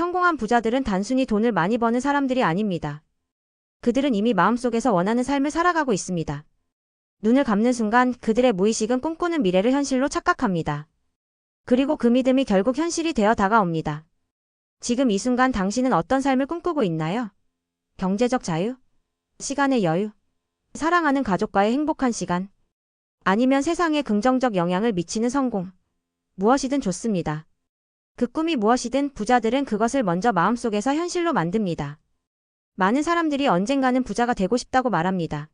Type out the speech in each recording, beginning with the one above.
성공한 부자들은 단순히 돈을 많이 버는 사람들이 아닙니다. 그들은 이미 마음속에서 원하는 삶을 살아가고 있습니다. 눈을 감는 순간 그들의 무의식은 꿈꾸는 미래를 현실로 착각합니다. 그리고 그 믿음이 결국 현실이 되어 다가옵니다. 지금 이 순간 당신은 어떤 삶을 꿈꾸고 있나요? 경제적 자유? 시간의 여유? 사랑하는 가족과의 행복한 시간? 아니면 세상에 긍정적 영향을 미치는 성공? 무엇이든 좋습니다. 그 꿈이 무엇이든 부자들은 그것을 먼저 마음속에서 현실로 만듭니다. 많은 사람들이 언젠가는 부자가 되고 싶다고 말합니다.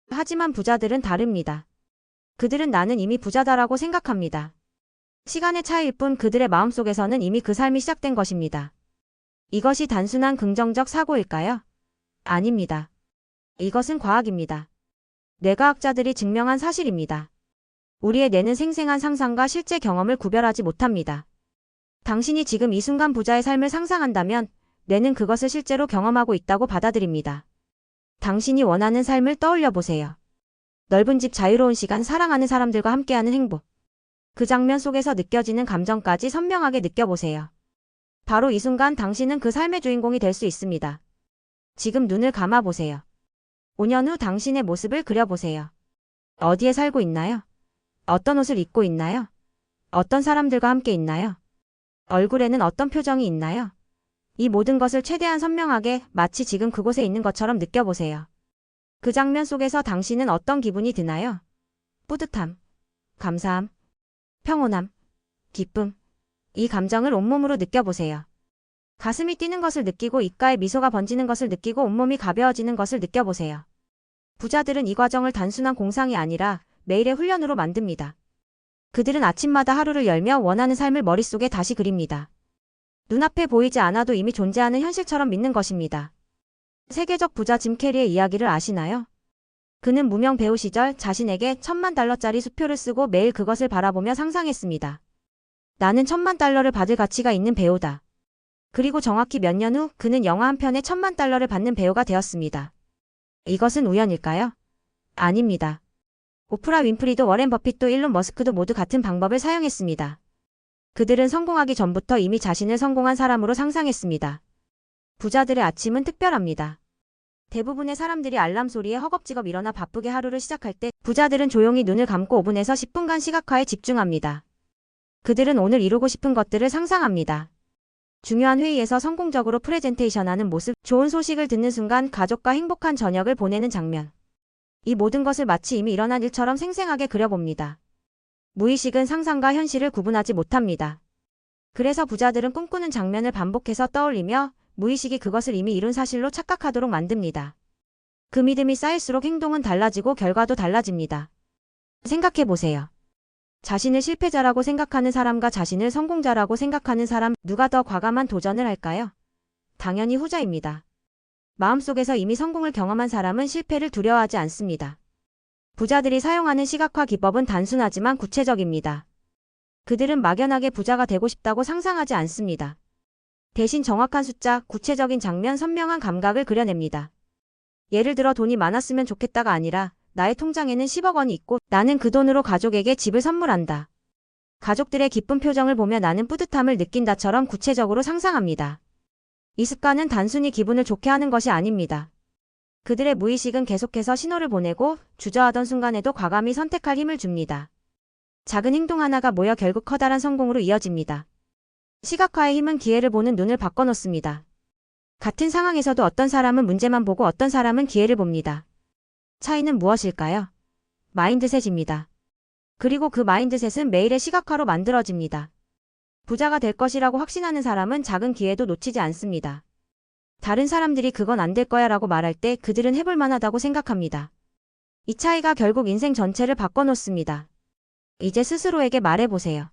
하지만 부자들은 다릅니다. 그들은 나는 이미 부자다라고 생각합니다. 시간의 차이일 뿐 그들의 마음속에서는 이미 그 삶이 시작된 것입니다. 이것이 단순한 긍정적 사고일까요? 아닙니다. 이것은 과학입니다. 뇌과학자들이 증명한 사실입니다. 우리의 뇌는 생생한 상상과 실제 경험을 구별하지 못합니다. 당신이 지금 이 순간 부자의 삶을 상상한다면 뇌는 그것을 실제로 경험하고 있다고 받아들입니다. 당신이 원하는 삶을 떠올려 보세요. 넓은 집, 자유로운 시간, 사랑하는 사람들과 함께하는 행복. 그 장면 속에서 느껴지는 감정까지 선명하게 느껴보세요. 바로 이 순간 당신은 그 삶의 주인공이 될 수 있습니다. 지금 눈을 감아보세요. 5년 후 당신의 모습을 그려보세요. 어디에 살고 있나요? 어떤 옷을 입고 있나요? 어떤 사람들과 함께 있나요? 얼굴에는 어떤 표정이 있나요? 이 모든 것을 최대한 선명하게 마치 지금 그곳에 있는 것처럼 느껴보세요. 그 장면 속에서 당신은 어떤 기분이 드나요? 뿌듯함, 감사함, 평온함, 기쁨. 이 감정을 온몸으로 느껴보세요. 가슴이 뛰는 것을 느끼고 입가에 미소가 번지는 것을 느끼고 온몸이 가벼워지는 것을 느껴보세요. 부자들은 이 과정을 단순한 공상이 아니라 매일의 훈련으로 만듭니다. 그들은 아침마다 하루를 열며 원하는 삶을 머릿속에 다시 그립니다. 눈앞에 보이지 않아도 이미 존재하는 현실처럼 믿는 것입니다. 세계적 부자 짐 캐리의 이야기를 아시나요? 그는 무명 배우 시절 자신에게 $10,000,000짜리 수표를 쓰고 매일 그것을 바라보며 상상했습니다. 나는 $10,000,000를 받을 가치가 있는 배우다. 그리고 정확히 몇 년 후 그는 영화 한 편에 $10,000,000를 받는 배우가 되었습니다. 이것은 우연일까요? 아닙니다. 오프라 윈프리도 워렌 버핏도 일론 머스크도 모두 같은 방법을 사용했습니다. 그들은 성공하기 전부터 이미 자신을 성공한 사람으로 상상했습니다. 부자들의 아침은 특별합니다. 대부분의 사람들이 알람 소리에 허겁지겁 일어나 바쁘게 하루를 시작할 때 부자들은 조용히 눈을 감고 5분에서 10분간 시각화에 집중합니다. 그들은 오늘 이루고 싶은 것들을 상상합니다. 중요한 회의에서 성공적으로 프레젠테이션하는 모습, 좋은 소식을 듣는 순간 가족과 행복한 저녁을 보내는 장면. 이 모든 것을 마치 이미 일어난 일처럼 생생하게 그려봅니다. 무의식은 상상과 현실을 구분하지 못합니다. 그래서 부자들은 꿈꾸는 장면을 반복해서 떠올리며 무의식이 그것을 이미 이룬 사실로 착각하도록 만듭니다. 그 믿음이 쌓일수록 행동은 달라지고 결과도 달라집니다. 생각해보세요. 자신을 실패자라고 생각하는 사람과 자신을 성공자라고 생각하는 사람, 누가 더 과감한 도전을 할까요? 당연히 후자입니다. 마음속에서 이미 성공을 경험한 사람은 실패를 두려워하지 않습니다. 부자들이 사용하는 시각화 기법은 단순하지만 구체적입니다. 그들은 막연하게 부자가 되고 싶다고 상상하지 않습니다. 대신 정확한 숫자, 구체적인 장면, 선명한 감각을 그려냅니다. 예를 들어 돈이 많았으면 좋겠다가 아니라 나의 통장에는 10억 원이 있고 나는 그 돈으로 가족에게 집을 선물한다. 가족들의 기쁜 표정을 보며 나는 뿌듯함을 느낀다처럼 구체적으로 상상합니다. 이 습관은 단순히 기분을 좋게 하는 것이 아닙니다. 그들의 무의식은 계속해서 신호를 보내고 주저하던 순간에도 과감히 선택할 힘을 줍니다. 작은 행동 하나가 모여 결국 커다란 성공으로 이어집니다. 시각화의 힘은 기회를 보는 눈을 바꿔놓습니다. 같은 상황에서도 어떤 사람은 문제만 보고 어떤 사람은 기회를 봅니다. 차이는 무엇일까요? 마인드셋입니다. 그리고 그 마인드셋은 매일의 시각화로 만들어집니다. 부자가 될 것이라고 확신하는 사람은 작은 기회도 놓치지 않습니다. 다른 사람들이 그건 안 될 거야 라고 말할 때 그들은 해볼 만하다고 생각합니다. 이 차이가 결국 인생 전체를 바꿔놓습니다. 이제 스스로에게 말해보세요.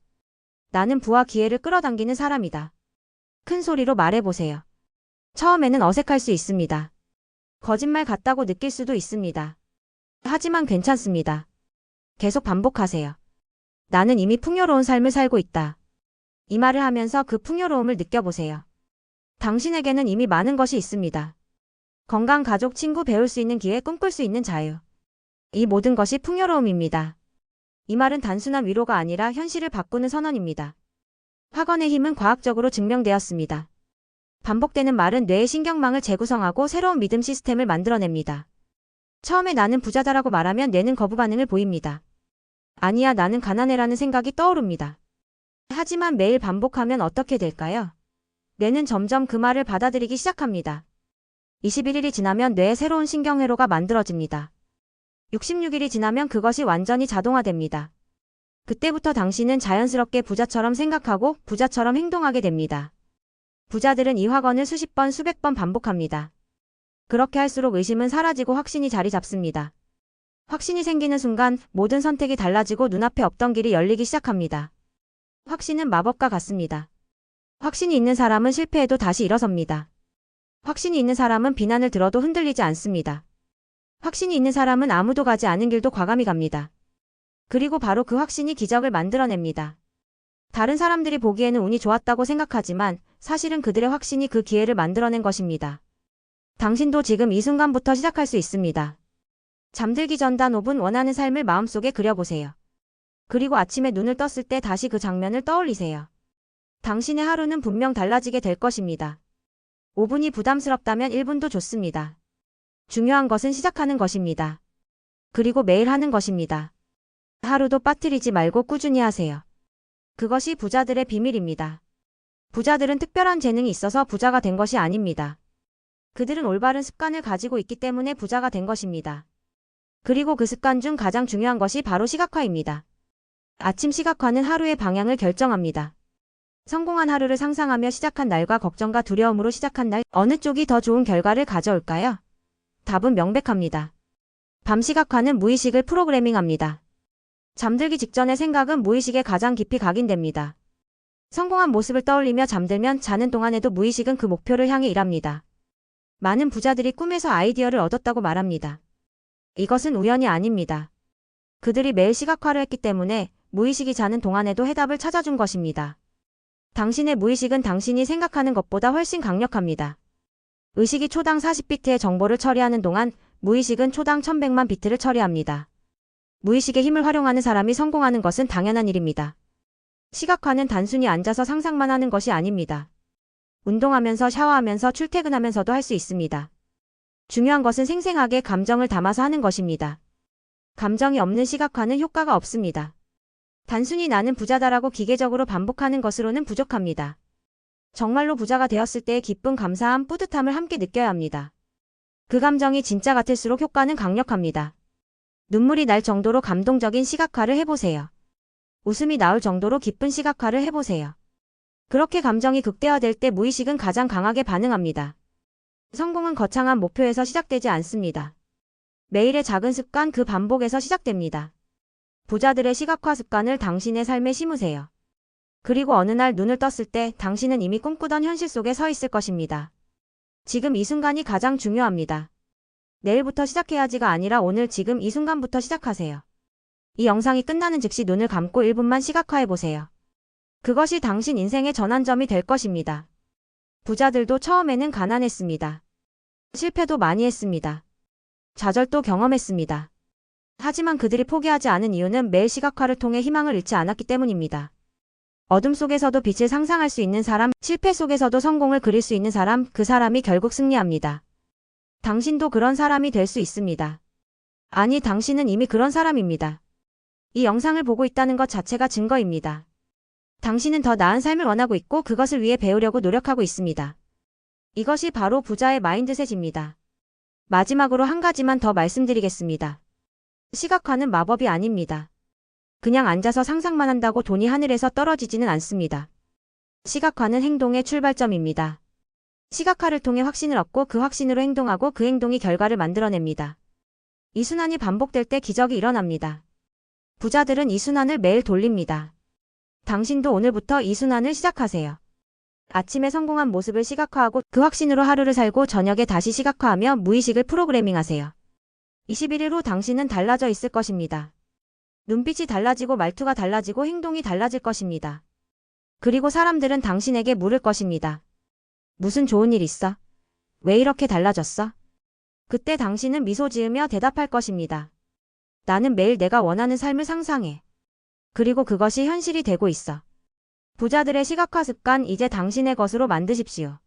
나는 부와 기회를 끌어당기는 사람이다. 큰 소리로 말해보세요. 처음에는 어색할 수 있습니다. 거짓말 같다고 느낄 수도 있습니다. 하지만 괜찮습니다. 계속 반복하세요. 나는 이미 풍요로운 삶을 살고 있다. 이 말을 하면서 그 풍요로움을 느껴보세요. 당신에게는 이미 많은 것이 있습니다. 건강, 가족, 친구, 배울 수 있는 기회, 꿈꿀 수 있는 자유. 이 모든 것이 풍요로움입니다. 이 말은 단순한 위로가 아니라 현실을 바꾸는 선언입니다. 학원의 힘은 과학적으로 증명되었습니다. 반복되는 말은 뇌의 신경망을 재구성하고 새로운 믿음 시스템을 만들어냅니다. 처음에 나는 부자다라고 말하면 뇌는 거부 반응을 보입니다. 아니야, 나는 가난해라는 생각이 떠오릅니다. 하지만 매일 반복하면 어떻게 될까요? 뇌는 점점 그 말을 받아들이기 시작합니다. 21일이 지나면 뇌에 새로운 신경회로가 만들어집니다. 66일이 지나면 그것이 완전히 자동화됩니다. 그때부터 당신은 자연스럽게 부자처럼 생각하고 부자처럼 행동하게 됩니다. 부자들은 이 확언을 수십 번, 수백 번 반복합니다. 그렇게 할수록 의심은 사라지고 확신이 자리 잡습니다. 확신이 생기는 순간 모든 선택이 달라지고 눈앞에 없던 길이 열리기 시작합니다. 확신은 마법과 같습니다. 확신이 있는 사람은 실패해도 다시 일어섭니다. 확신이 있는 사람은 비난을 들어도 흔들리지 않습니다. 확신이 있는 사람은 아무도 가지 않은 길도 과감히 갑니다. 그리고 바로 그 확신이 기적을 만들어냅니다. 다른 사람들이 보기에는 운이 좋았다고 생각하지만 사실은 그들의 확신이 그 기회를 만들어낸 것입니다. 당신도 지금 이 순간부터 시작할 수 있습니다. 잠들기 전 단 5분 원하는 삶을 마음속에 그려보세요. 그리고 아침에 눈을 떴을 때 다시 그 장면을 떠올리세요. 당신의 하루는 분명 달라지게 될 것입니다. 5분이 부담스럽다면 1분도 좋습니다. 중요한 것은 시작하는 것입니다. 그리고 매일 하는 것입니다. 하루도 빠뜨리지 말고 꾸준히 하세요. 그것이 부자들의 비밀입니다. 부자들은 특별한 재능이 있어서 부자가 된 것이 아닙니다. 그들은 올바른 습관을 가지고 있기 때문에 부자가 된 것입니다. 그리고 그 습관 중 가장 중요한 것이 바로 시각화입니다. 아침 시각화는 하루의 방향을 결정합니다. 성공한 하루를 상상하며 시작한 날과 걱정과 두려움으로 시작한 날, 어느 쪽이 더 좋은 결과를 가져올까요? 답은 명백합니다. 밤 시각화는 무의식을 프로그래밍합니다. 잠들기 직전의 생각은 무의식에 가장 깊이 각인됩니다. 성공한 모습을 떠올리며 잠들면 자는 동안에도 무의식은 그 목표를 향해 일합니다. 많은 부자들이 꿈에서 아이디어를 얻었다고 말합니다. 이것은 우연이 아닙니다. 그들이 매일 시각화를 했기 때문에 무의식이 자는 동안에도 해답을 찾아준 것입니다. 당신의 무의식은 당신이 생각하는 것보다 훨씬 강력합니다. 의식이 초당 40비트의 정보를 처리하는 동안 무의식은 초당 1100만 비트를 처리합니다. 무의식의 힘을 활용하는 사람이 성공하는 것은 당연한 일입니다. 시각화는 단순히 앉아서 상상만 하는 것이 아닙니다. 운동하면서 샤워하면서 출퇴근하면서도 할 수 있습니다. 중요한 것은 생생하게 감정을 담아서 하는 것입니다. 감정이 없는 시각화는 효과가 없습니다. 단순히 나는 부자다라고 기계적으로 반복하는 것으로는 부족합니다. 정말로 부자가 되었을 때의 기쁨, 감사함, 뿌듯함을 함께 느껴야 합니다. 그 감정이 진짜 같을수록 효과는 강력합니다. 눈물이 날 정도로 감동적인 시각화를 해보세요. 웃음이 나올 정도로 기쁜 시각화를 해보세요. 그렇게 감정이 극대화될 때 무의식은 가장 강하게 반응합니다. 성공은 거창한 목표에서 시작되지 않습니다. 매일의 작은 습관, 그 반복에서 시작됩니다. 부자들의 시각화 습관을 당신의 삶에 심으세요. 그리고 어느 날 눈을 떴을 때 당신은 이미 꿈꾸던 현실 속에 서 있을 것입니다. 지금 이 순간이 가장 중요합니다. 내일부터 시작해야지가 아니라 오늘 지금 이 순간부터 시작하세요. 이 영상이 끝나는 즉시 눈을 감고 1분만 시각화해보세요. 그것이 당신 인생의 전환점이 될 것입니다. 부자들도 처음에는 가난했습니다. 실패도 많이 했습니다. 좌절도 경험했습니다. 하지만 그들이 포기하지 않은 이유는 매일 시각화를 통해 희망을 잃지 않았기 때문입니다. 어둠 속에서도 빛을 상상할 수 있는 사람, 실패 속에서도 성공을 그릴 수 있는 사람, 그 사람이 결국 승리합니다. 당신도 그런 사람이 될 수 있습니다. 아니, 당신은 이미 그런 사람입니다. 이 영상을 보고 있다는 것 자체가 증거입니다. 당신은 더 나은 삶을 원하고 있고 그것을 위해 배우려고 노력하고 있습니다. 이것이 바로 부자의 마인드셋입니다. 마지막으로 한 가지만 더 말씀드리겠습니다. 시각화는 마법이 아닙니다. 그냥 앉아서 상상만 한다고 돈이 하늘에서 떨어지지는 않습니다. 시각화는 행동의 출발점입니다. 시각화를 통해 확신을 얻고 그 확신으로 행동하고 그 행동이 결과를 만들어냅니다. 이 순환이 반복될 때 기적이 일어납니다. 부자들은 이 순환을 매일 돌립니다. 당신도 오늘부터 이 순환을 시작하세요. 아침에 성공한 모습을 시각화하고 그 확신으로 하루를 살고 저녁에 다시 시각화하며 무의식을 프로그래밍하세요. 21일 후 당신은 달라져 있을 것입니다. 눈빛이 달라지고 말투가 달라지고 행동이 달라질 것입니다. 그리고 사람들은 당신에게 물을 것입니다. 무슨 좋은 일 있어? 왜 이렇게 달라졌어? 그때 당신은 미소 지으며 대답할 것입니다. 나는 매일 내가 원하는 삶을 상상해. 그리고 그것이 현실이 되고 있어. 부자들의 시각화 습관 이제 당신의 것으로 만드십시오.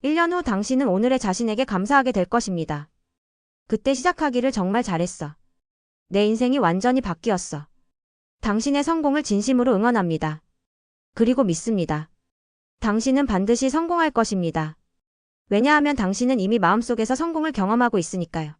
1년 후 당신은 오늘의 자신에게 감사하게 될 것입니다. 그때 시작하기를 정말 잘했어. 내 인생이 완전히 바뀌었어. 당신의 성공을 진심으로 응원합니다. 그리고 믿습니다. 당신은 반드시 성공할 것입니다. 왜냐하면 당신은 이미 마음속에서 성공을 경험하고 있으니까요.